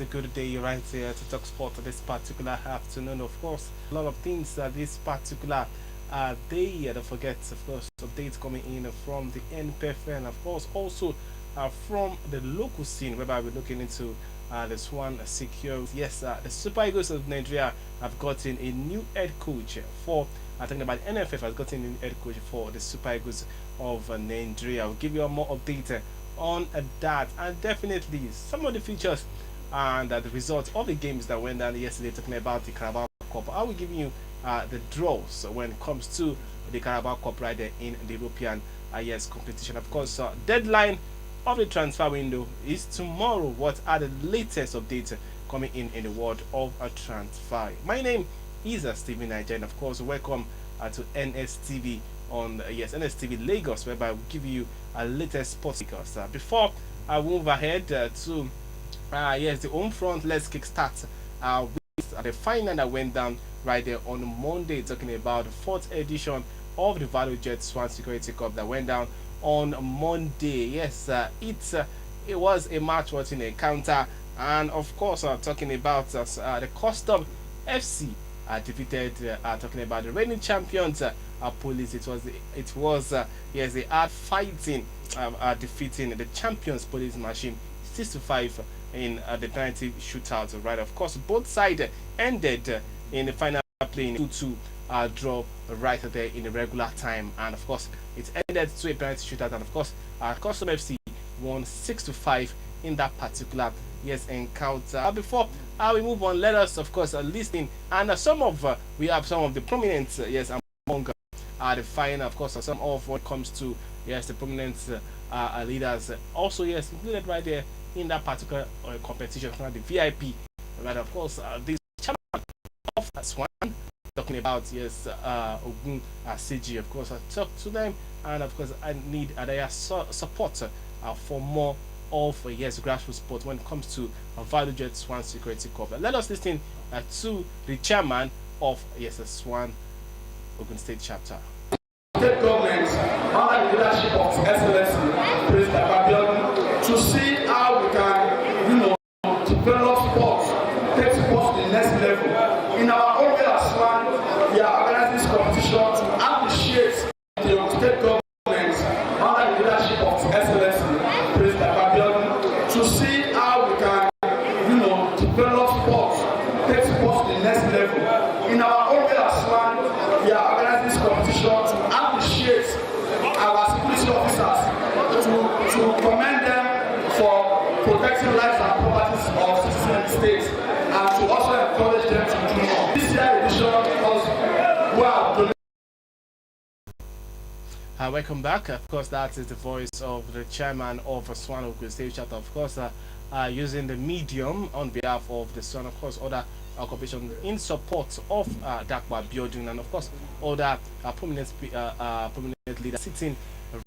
good day right here to talk sport this particular afternoon. Of course, a lot of things this particular day. Don't forget, of course, updates coming in from the NPFL and, of course, also from the local scene, whereby we're looking into the SWAN secure. Yes, the Super Eagles of Nigeria have gotten a new head coach for. I think about NFF has gotten a new head coach for the Super Eagles of Nigeria. I'll give you a more update on that, and definitely some of the features and the results of the games that went down yesterday, talking about the Carabao Cup. I will give you the draws when it comes to the Carabao Cup right there in the European yes competition. Of course, deadline of the transfer window is tomorrow. What are the latest updates coming in the world of a transfer? My name is Stevie Niger, and of course, welcome to Nstv on yes Nstv Lagos, whereby we give you a latest sports because before I move ahead to yes the home front, let's kickstart with the final that went down right there on Monday, talking about the fourth edition of the Value Jet SWAN Security Cup that went down on Monday. Yes, it was a match watching encounter, and of course talking about the Custom FC defeated talking about the reigning champions Police. It was yes, they are fighting defeating the champions Police Machine 6-5 in the penalty shootout, right? Of course, both sides ended in the final playing 2-2 draw right there in the regular time, and of course it ended to a penalty shootout, and of course Custom FC won 6-5 in that particular yes encounter. Before we move on, let us of course listen, and some of we have some of the prominent yes among the final, of course some of what comes to yes the prominent leaders also yes included right there in that particular competition, the VIP, right? Of course this chairman of SWAN, talking about yes OGUN CG. Of course I talked to them, and of course I need their support for more of yes grassroots sport when it comes to Value Jet SWAN Security Cup. Let us listen to the chairman of yes the SWAN Ogun State chapter. State government under the leadership of Excellency President Abiodun to see how we can develop sports, take sports to the next level. In our own way as SWAN, we are organizing this competition to appreciate the state government under the leadership of Excellency President Abiodun to see how we can develop sports, take sports to the next level. In our own way as SWAN, we are organizing this competition to appreciate our security officers, to commend them for protecting lives and properties of citizens in the state, and to also encourage them to do more. This year edition was well. Welcome back. Of course, that is the voice of the chairman of SWAN Ogun State chapter. Of course, using the medium on behalf of the SWAN, of course, other competition in support of Dakwa building, and of course other prominent leaders sitting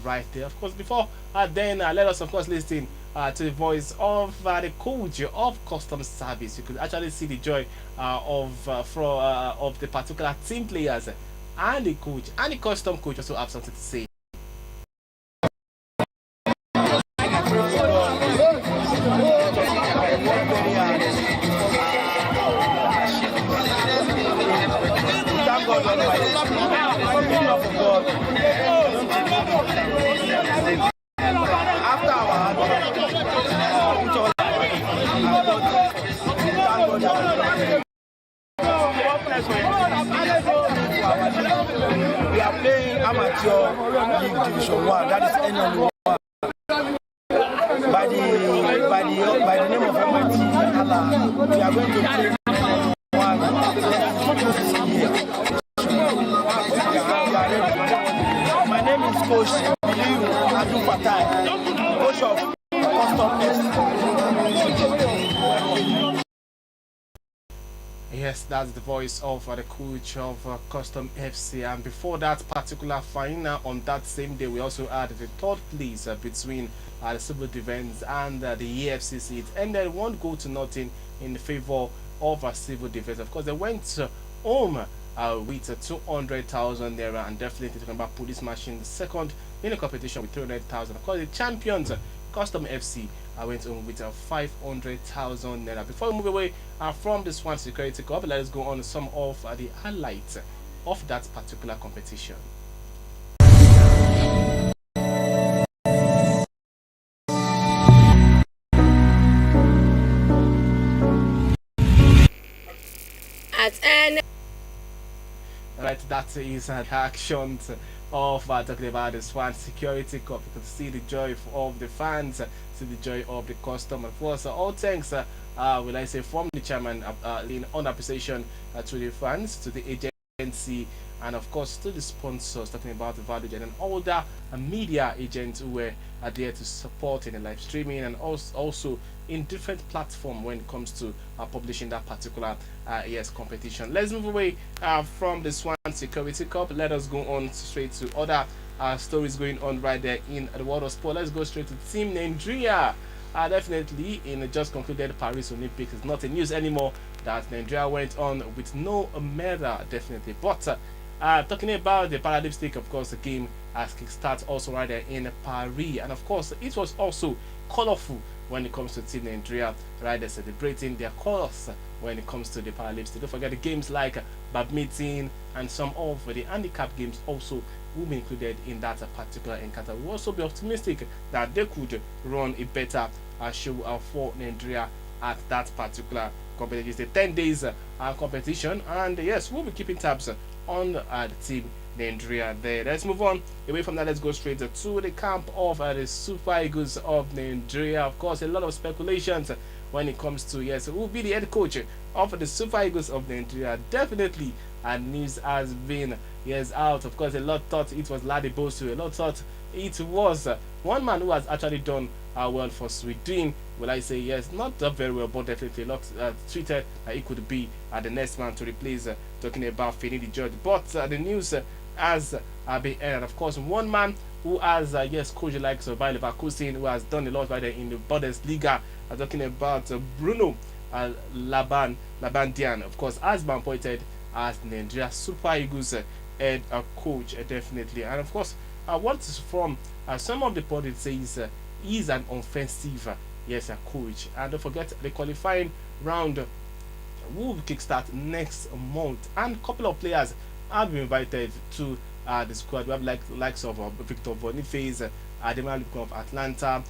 right there. Of course, before then let us of course listen to the voice of the coach of Custom Service. You could actually see the joy of the particular team players and the coach, and the custom coach also have something to say. We are playing amateur league division 1, that is NL1. By the name of Almighty Allah, we are going to play NL1 this year. My name is Coach Biliu Adu Fatai, coach of Custom FC. Yes, that's the voice of the coach of Custom FC. And before that particular final on that same day, we also had the third place between the Civil Defense and the EFCC. It ended 1-0 in favor of Civil Defense. Of course, they went home with 200,000 naira, and definitely talking about Police Machine, the second in the competition with 300,000. Of course, the champions Custom FC went home with 500,000 naira. Before we move away from the SWANY Security Cup, let us go on some of the highlights of that particular competition. Right, that is an actions of talking about the SWANY Security Cup. You can see the joy of the fans, see the joy of the customer. Of course, all thanks, will I say, from the chairman in on appreciation to the fans, to the agency, and of course to the sponsors, talking about the value and all the media agents who were there to support in the live streaming and also in different platforms when it comes to publishing that particular competition. Let's move away from the SWANY Security Cup. Let us go on straight to other stories going on right there in the world of sport. Let's go straight to Team Nigeria. Definitely in the just concluded Paris Olympics, it's not a news anymore that Nigeria went on with no medal, definitely. But talking about the Paralympics, of course, the game has kickstart also right there in Paris, and of course it was also colorful when it comes to Team Nigeria, right there celebrating their colors when it comes to the Paralympics. Don't forget the games like badminton and some of the handicap games also will be included in that particular encounter. We'll also be optimistic that they could run a better show for Nigeria at that particular competition. It's a 10 days competition, and yes, we'll be keeping tabs on the Team Nigeria there. Let's move on away from that. Let's go straight to the camp of the Super Eagles of Nigeria. Of course, a lot of speculations when it comes to who will be the head coach of the Super Eagles of Nigeria. Definitely news has been out. Of course, a lot thought it was Ladi Bosu, a lot thought it was one man who has actually done well for Sweden. Will I say yes? Not very well, but definitely a lot tweeted it could be the next man to replace talking about Finidi George. But the news has been aired. Of course, one man who has coach like Bayer Leverkusen, who has done a lot right there in the Bundesliga. Talking about Bruno Labbadia, of course, has been appointed as Nigeria Super Eagles head coach, definitely. And of course, what is from some of the reports, it says he's an offensive coach. And don't forget the qualifying round will kickstart next month, and a couple of players have been invited to the squad. We have likes of Victor Boniface, Ademola of Atlanta,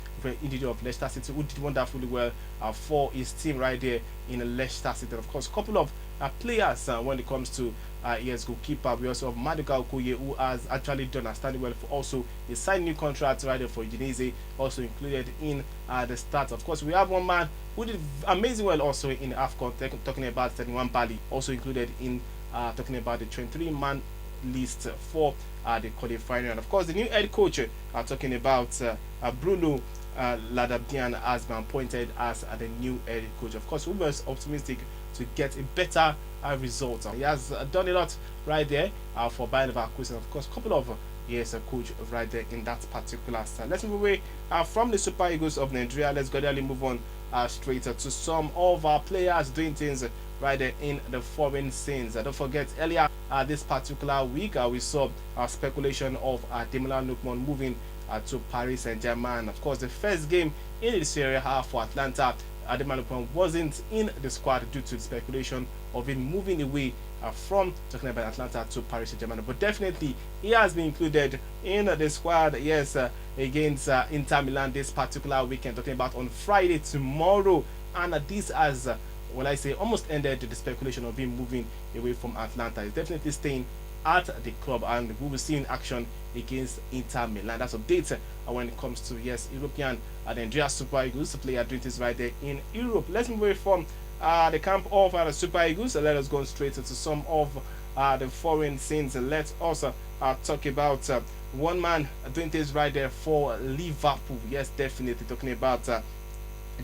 Indeed of Leicester City, who did wonderfully well for his team right there in Leicester City. And of course, a couple of players when it comes to goalkeeper. We also have Maduka Okoye, who has actually done outstanding well for also he signed new contract right there for Udinese, also included in the start. Of course, we have one man who did amazing well also in AFCON, talking about 31 Bali, also included in talking about the 23-man list for the qualifying. And of course, the new head coach talking about Bruno Labbadia has been appointed as the new head coach. Of course, we were optimistic to get a better result. He has done a lot right there for Bayer Leverkusen. Of course, a couple of years a coach right there in that particular style. Let's move away from the Super Eagles of Nigeria. Let's gradually move on straight to some of our players doing things right there in the foreign scenes. Don't forget, earlier this particular week we saw speculation of Ademola Lookman moving to Paris Saint-Germain. Of course, the first game in the Serie A for Atlanta, Ademola Lookman wasn't in the squad due to the speculation of him moving away from talking about Atlanta to Paris Saint-Germain. But definitely he has been included in the squad, against Inter Milan this particular weekend, talking about on Friday tomorrow. And this has almost ended the speculation of him moving away from Atlanta. He's definitely staying at the club, and we will see in action against Inter Milan. That's update when it comes to European Nigeria Super Eagles player doing this right there in Europe. Let's move away from the camp of the Super Eagles. Let us go straight to some of the foreign scenes. Let's also talk about one man doing this right there for Liverpool. Yes, definitely talking about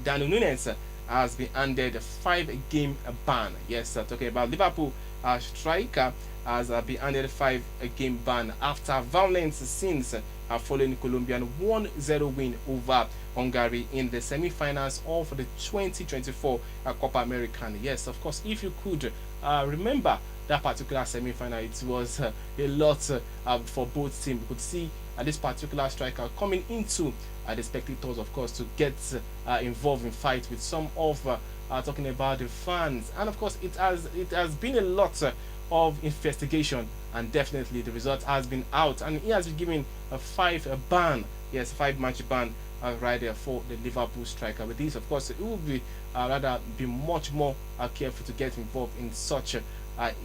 Daniel Nunes has been handed a 5-game ban. Yes, talking about Liverpool striker has been handed a 5-game ban after violent scenes following Colombian 1-0 win over Hungary in the semi-finals of the 2024 Copa America. Yes, of course, if you could remember that particular semi-final, it was a lot for both teams. You could see this particular striker coming into the spectators, of course, to get involved in fights with some of talking about the fans. And of course, it has been a lot of investigation, and definitely the result has been out, and he has been given a 5-match ban right there for the Liverpool striker. With this, of course, it will be rather be much more careful to get involved in such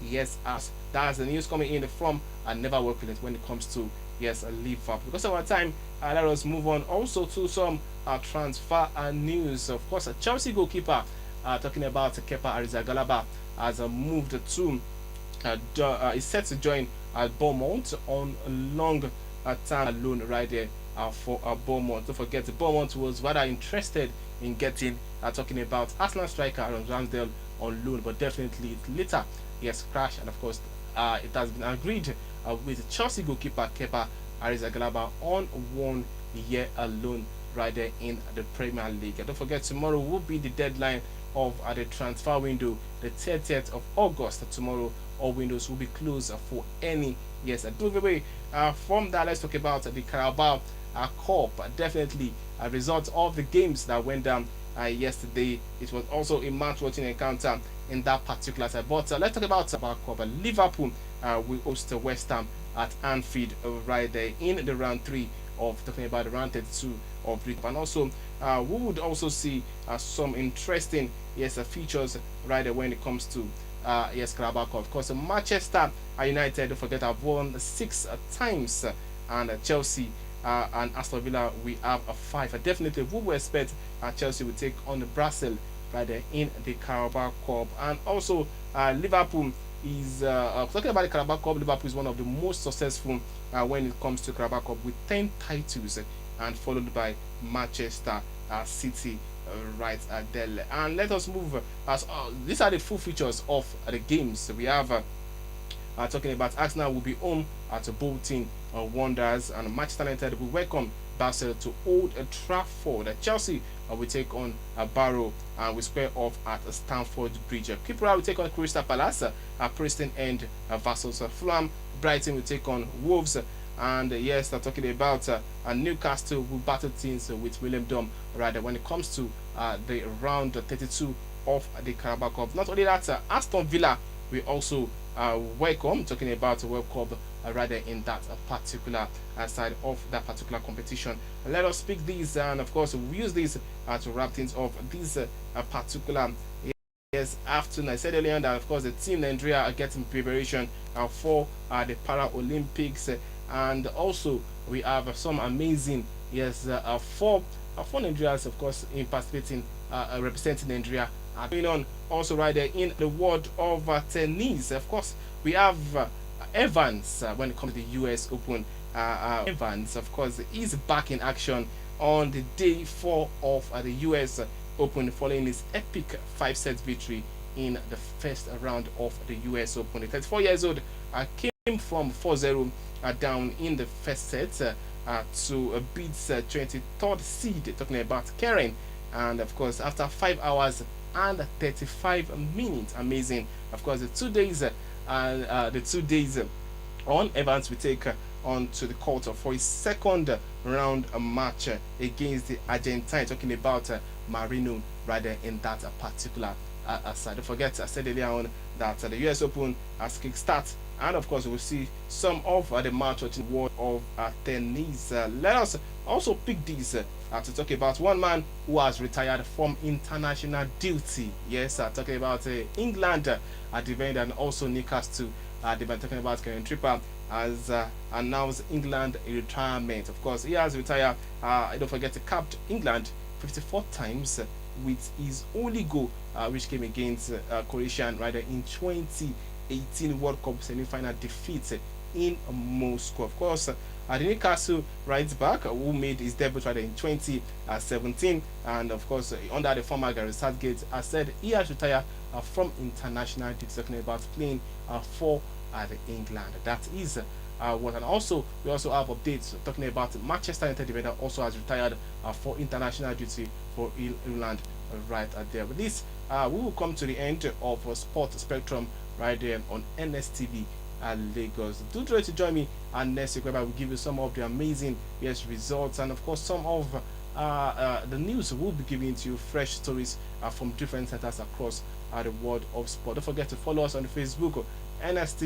yes, as that's the news coming in from Never work with it when it comes to Liverpool. Because of our time, let us move on also to some transfer news. Of course, a Chelsea goalkeeper talking about Kepa Arrizabalaga has moved to is set to join Bournemouth on a long term loan right there for Bournemouth. Don't forget, Bournemouth was rather interested in getting talking about Arsenal striker Aaron Ramsdale on loan, but definitely it later crashed, and of course it has been agreed with Chelsea goalkeeper Kepa Arrizabalaga on 1 year alone right there in the Premier League. Don't forget, tomorrow will be the deadline of the transfer window, the 30th of August. Tomorrow all windows will be closed for any move away from that. Let's talk about the Carabao Cup. Definitely a result of the games that went down yesterday. It was also a match watching encounter in that particular side. But let's talk about Carabao Cup. Liverpool will host West Ham at Anfield right there in the round 3 of talking about the round 32 of the, and also we would also see some interesting features right there when it comes to Carabao Cup. Of course, Manchester United, don't forget, have won 6 times, and Chelsea and Aston Villa we have a 5. Definitely we will expect Chelsea will take on the Brazil right there in the Carabao Cup. And also Liverpool is talking about the Carabao Cup. Liverpool is one of the most successful when it comes to Carabao Cup with 10 titles, and followed by Manchester City right there. And let us move as these are the full features of the games. We have talking about Arsenal will be home at Bolton Wanderers, and Manchester United will welcome Barcelona to Old Trafford. Chelsea will take on Barrow and will square off at Stamford Bridge. Peterborough will take on Crystal Palace, Preston End versus Fulham. Brighton will take on Wolves, and they're talking about Newcastle will battle teams with William Dom rather when it comes to the round 32 of the Carabao Cup. Not only that, Aston Villa will also welcome talking about World Cup rather in that particular side of that particular competition. Let us speak these, and of course we'll use this to wrap things up this particular afternoon. I said earlier that of course the team Nigeria are getting preparation for the Paralympics, and also we have some amazing four Nigerians of course in participating representing Nigeria going on also right there in the world of tennis. Of course we have Evans when it comes to the US Open. Evans of course is back in action on the day 4 of the US Open following his epic 5-set victory in the first round of the US Open. The 34 years old came from 4-0 down in the first set to beat 23rd seed talking about Karen, and of course after 5 hours and 35 minutes. Amazing. Of course the 2 days on, Evans will take on to the court for his second round match against the Argentine, talking about Marino rather in that particular side. Don't forget, I said earlier on that the US Open has kickstart, and of course we'll see some of the match watching world of tennis. Let us also pick these to talk about one man who has retired from international duty. Yes, talking about England defender, and also Newcastle. They've been talking about Karen Tripper has announced England retirement. Of course, he has retired. Don't forget, he capped England 54 times with his only goal, which came against Croatia rather in 2018 World Cup semi-final defeat in Moscow. Of course, the Newcastle right back who made his debut rather in 2017, and of course under the former Gary Southgate, has said he has retired from international duty, talking about playing for the England. That is what. And also we also have updates talking about Manchester United defender also has retired for international duty for England right there. With this we will come to the end of Sport Spectrum right there on Nstv Lagos. Do try to join me next week, where I will give you some of the amazing results, and of course some of the news will be giving to you fresh stories from different centers across the world of sport. Don't forget to follow us on Facebook, Nstv.